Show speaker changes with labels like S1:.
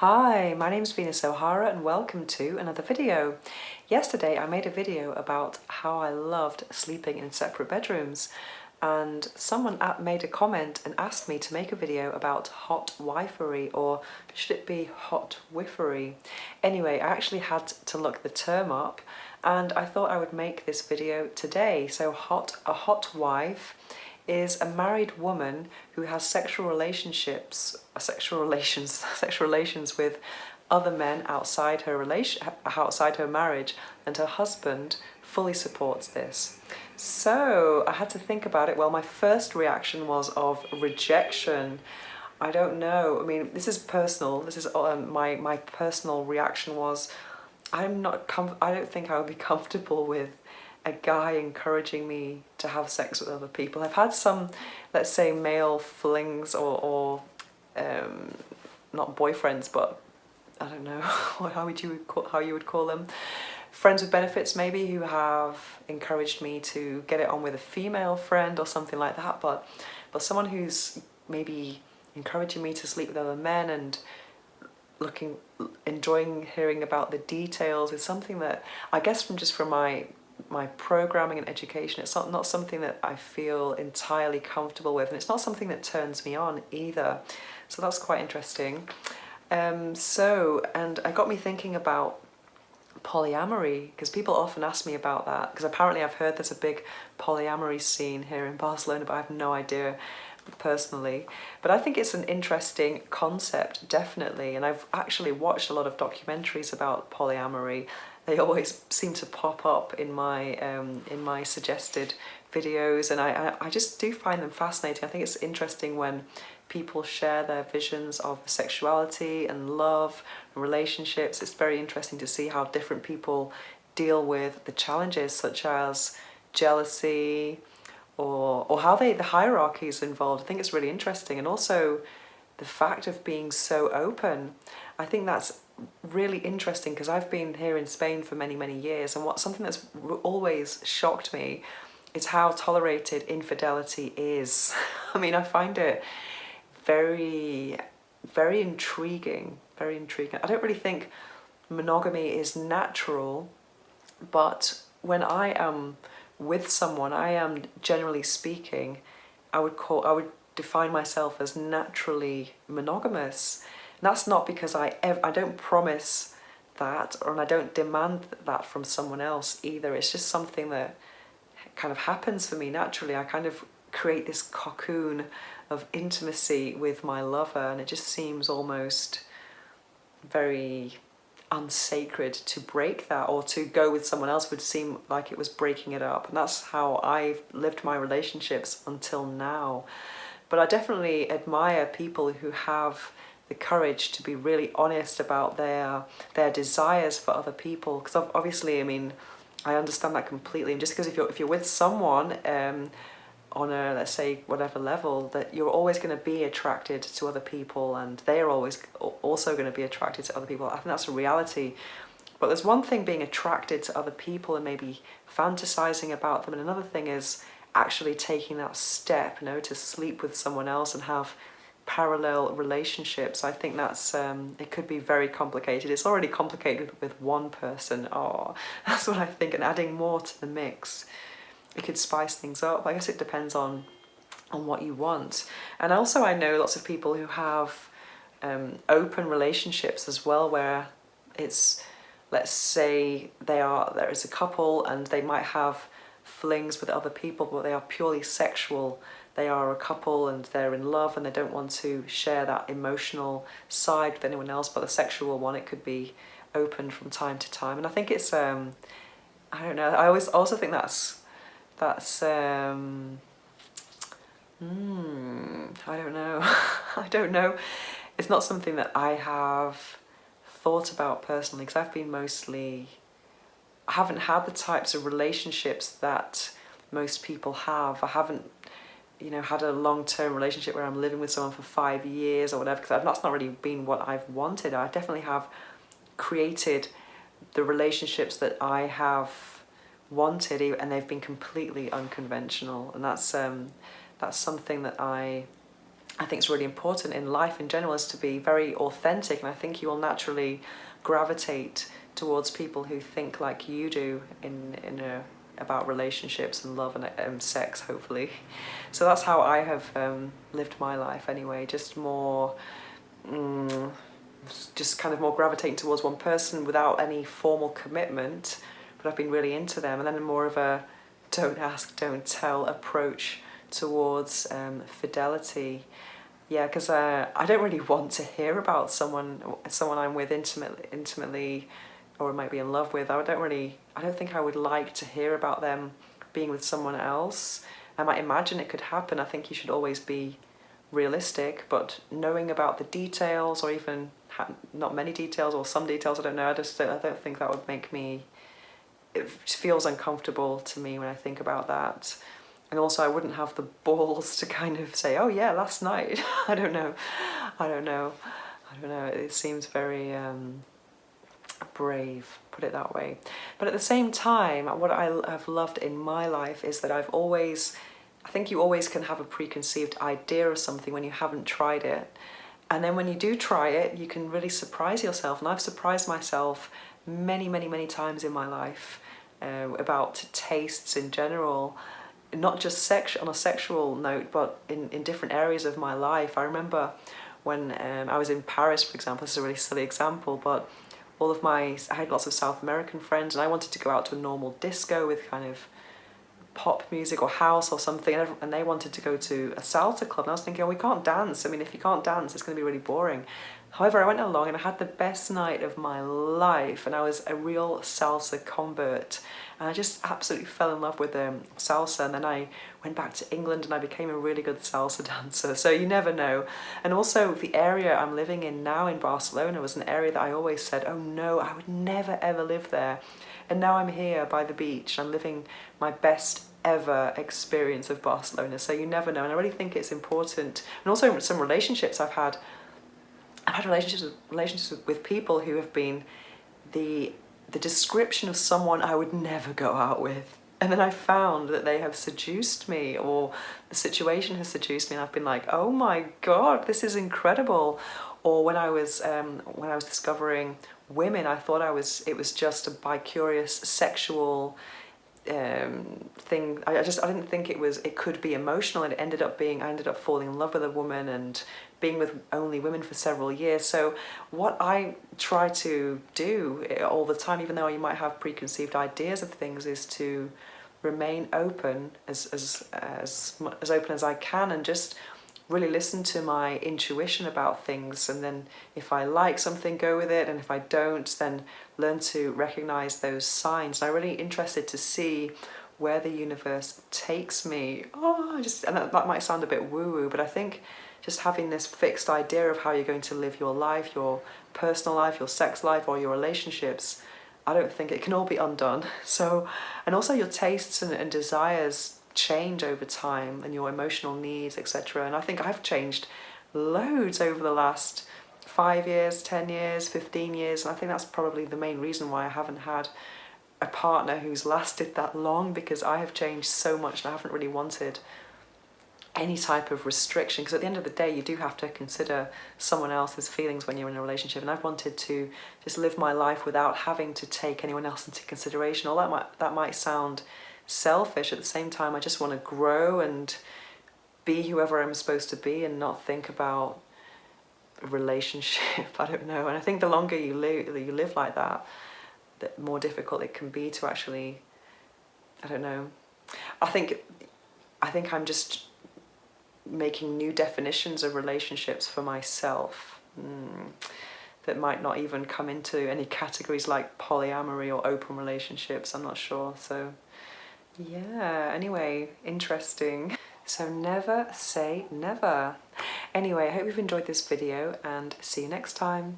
S1: Hi, my name's Venus O'Hara and welcome to another video. Yesterday I made a video about how I loved sleeping in separate bedrooms, and someone made a comment and asked me to make a video about Hotwifery, or should it be Hotwifery? Anyway, I actually had to look the term up and I thought I would make this video today. So a hot wife is a married woman who has sexual relations with other men outside her marriage, and her husband fully supports this. So I had to think about it. Well, my first reaction was of rejection. I don't know. I mean, this is personal. This is my personal reaction was, I don't think I would be comfortable with a guy encouraging me to have sex with other people. I've had some, let's say, male flings or not boyfriends, but I don't know how you would call them. Friends with benefits maybe, who have encouraged me to get it on with a female friend or something like that. But someone who's maybe encouraging me to sleep with other men and enjoying hearing about the details is something that I guess from my programming and education, it's not something that I feel entirely comfortable with, and it's not something that turns me on either. So that's quite interesting. And it got me thinking about polyamory, because people often ask me about that, because apparently I've heard there's a big polyamory scene here in Barcelona, but I have no idea personally. But I think it's an interesting concept, definitely, and I've actually watched a lot of documentaries about polyamory. They always seem to pop up in my suggested videos, and I just do find them fascinating. I think it's interesting when people share their visions of sexuality and love and relationships. It's very interesting to see how different people deal with the challenges such as jealousy, or how the hierarchy is involved. I think it's really interesting, and also the fact of being so open. I think that's really interesting, because I've been here in Spain for many years, and something that's always shocked me is how tolerated infidelity is. I mean, I find it very intriguing, very intriguing. I don't really think monogamy is natural, but when I am with someone, I am, generally speaking, I would define myself as naturally monogamous. And that's not because I don't promise that, and I don't demand that from someone else either. It's just something that kind of happens for me naturally. I kind of create this cocoon of intimacy with my lover, and it just seems almost very unsacred to break that, or to go with someone else would seem like it was breaking it up. And that's how I've lived my relationships until now. But I definitely admire people who have the courage to be really honest about their desires for other people, because obviously, I mean, I understand that completely. And just because if you're with someone on a, let's say, whatever level, that you're always going to be attracted to other people, and they're always also going to be attracted to other people. I think that's a reality. But there's one thing being attracted to other people and maybe fantasizing about them, and another thing is actually taking that step, to sleep with someone else and have parallel relationships. I think that's it could be very complicated. It's already complicated with one person. That's what I think, and adding more to the mix, it could spice things up. I guess it depends on what you want. And also, I know lots of people who have open relationships as well, where it's, let's say there is a couple and they might have flings with other people, but they are purely sexual. They are a couple and they're in love, and they don't want to share that emotional side with anyone else, but the sexual one, it could be open from time to time. And I think it's I don't know, I also think that's I don't know. I don't know. It's not something that I have thought about personally, because I haven't had the types of relationships that most people have. I haven't, had a long-term relationship where I'm living with someone for 5 years or whatever, because that's not really been what I've wanted. I definitely have created the relationships that I have wanted, and they've been completely unconventional, and that's something that I I think it's really important in life in general is to be very authentic, and I think you will naturally gravitate towards people who think like you do about relationships and love and sex, hopefully. So that's how I have lived my life anyway, just more, just kind of more gravitating towards one person without any formal commitment, but I've been really into them, and then more of a don't ask, don't tell approach towards fidelity. Yeah, because I don't really want to hear about someone I'm with intimately, or might be in love with. I don't think I would like to hear about them being with someone else. I might imagine it could happen. I think you should always be realistic, but knowing about the details, or even not many details, or some details, I don't know. I don't think that would make me. It feels uncomfortable to me when I think about that. And also I wouldn't have the balls to kind of say, oh yeah, last night. I don't know. It seems very brave, put it that way. But at the same time, what I have loved in my life is that I think you always can have a preconceived idea of something when you haven't tried it. And then when you do try it, you can really surprise yourself. And I've surprised myself many, many, many times in my life about tastes in general. Not just on a sexual note, but in different areas of my life. I remember when I was in Paris, for example. This is a really silly example, but I had lots of South American friends, and I wanted to go out to a normal disco with kind of pop music or house or something, and they wanted to go to a salsa club, and I was thinking, oh, we can't dance. I mean, if you can't dance, it's going to be really boring. However, I went along and I had the best night of my life, and I was a real salsa convert, and I just absolutely fell in love with salsa. And then I went back to England and I became a really good salsa dancer, so you never know. And also the area I'm living in now in Barcelona was an area that I always said, oh no, I would never ever live there. And now I'm here by the beach. I'm living my best ever experience of Barcelona, so you never know. And I really think it's important. And also some relationships I've had relationships with people who have been the description of someone I would never go out with. And then I found that they have seduced me, or the situation has seduced me, and I've been like, oh my God, this is incredible. Or when I was discovering women, I thought it was just a bi-curious sexual thing. I didn't think it could be emotional, and I ended up falling in love with a woman and being with only women for several years. So what I try to do all the time, even though you might have preconceived ideas of things, is to remain open, as open as I can, and just really listen to my intuition about things. And then if I like something, go with it, and if I don't, then learn to recognize those signs. And I'm really interested to see where the universe takes me. And that might sound a bit woo-woo, but I think just having this fixed idea of how you're going to live your life, your personal life, your sex life, or your relationships, I don't think it can all be undone. So, and also your tastes and desires change over time, and your emotional needs, etc. And I think I've changed loads over the last 5 years, 10 years, 15 years, and I think that's probably the main reason why I haven't had a partner who's lasted that long, because I have changed so much and I haven't really wanted any type of restriction, because at the end of the day you do have to consider someone else's feelings when you're in a relationship, and I've wanted to just live my life without having to take anyone else into consideration. Although that might sound selfish, at the same time I just want to grow and be whoever I'm supposed to be and not think about a relationship. I don't know. And I think the longer you live like that, the more difficult it can be to actually, I don't know. I think I'm just making new definitions of relationships for myself that might not even come into any categories like polyamory or open relationships. I'm not sure. So yeah, anyway, interesting. So never say never. Anyway, I hope you've enjoyed this video, and see you next time.